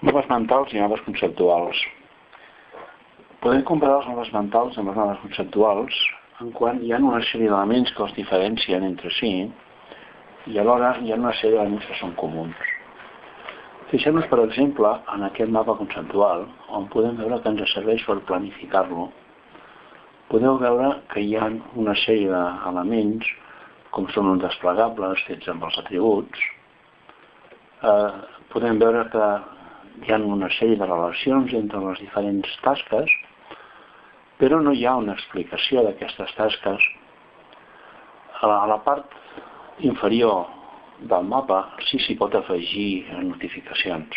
Mapes mentals i mapes conceptuals. Podem comparar els mapes mentals amb els mapes conceptuals en quan hi ha una sèrie d'elements que els diferencien entre si i alhora hi ha una sèrie d'elements que són comuns. Fixem-nos, per exemple, en aquest mapa conceptual, on podem veure que ens serveix per planificar-lo. Podeu veure que hi ha una sèrie d'elements, com són uns desplegables fets amb els atributs. Podem veure que hi ha una sèrie de relacions entre les diferents tasques, però no hi ha una explicació d'aquestes tasques. A la part inferior del mapa sí s'hi pot afegir notificacions.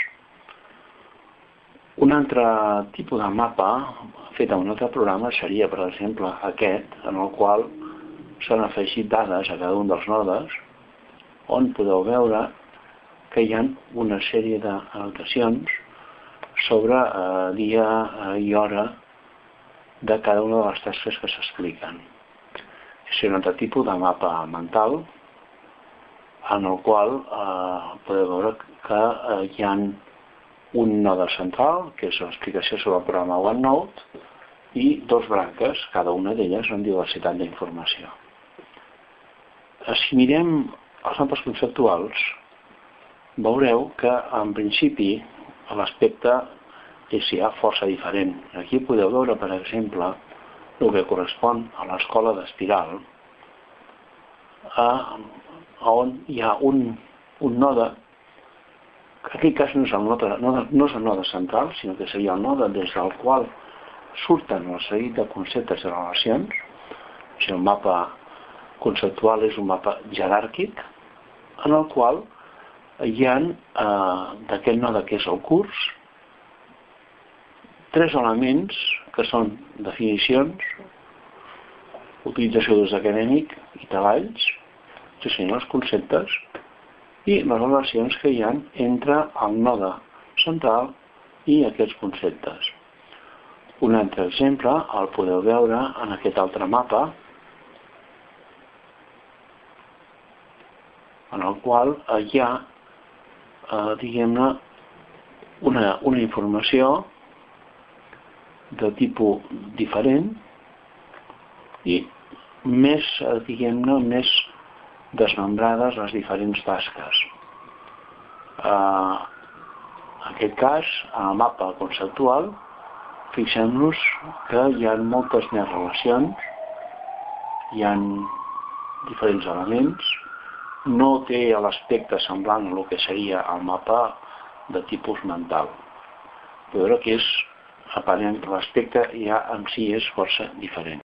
Un altre tipus de mapa fet en un altre programa seria, per exemple, aquest, en el qual s'han afegit dades a cada un dels nodes, on podeu veure que hi ha una sèrie d'anotacions sobre dia i hora de cada una de les tasques que s'expliquen. És un altre tipus de mapa mental en el qual podeu veure que hi ha un node central, que és l'explicació sobre el programa OneNote, i dos branques, cada una d'elles amb diversitat d'informació. Si mirem els mapes conceptuals, veureu que en principi l'aspecte és ja força diferent. Aquí podeu veure, per exemple, el que correspon a l'escola d'Espiral, on hi ha un node, que en aquest cas no és el node central, sinó que seria el node des del qual surten el seguit de conceptes i relacions. O sigui, el mapa conceptual és un mapa jeràrquic, en el qual hi ha d'aquest node que és el curs, tres elements que són definicions, utilització d'ús acadèmic i treballs, que són els conceptes, i les relacions que hi ha entre el node central i aquests conceptes. Un altre exemple el podeu veure en aquest altre mapa, en el qual hi ha, diguem-ne, una informació de tipus diferent i més, diguem-ne, més desmembrades les diferents tasques. En aquest cas, en el mapa conceptual, fixem-nos que hi ha moltes més relacions, hi ha diferents elements, no té l'aspecte semblant a el que seria el mapa de tipus mental. Podeu veure que és aparent, l'aspecte ja en si és força diferent.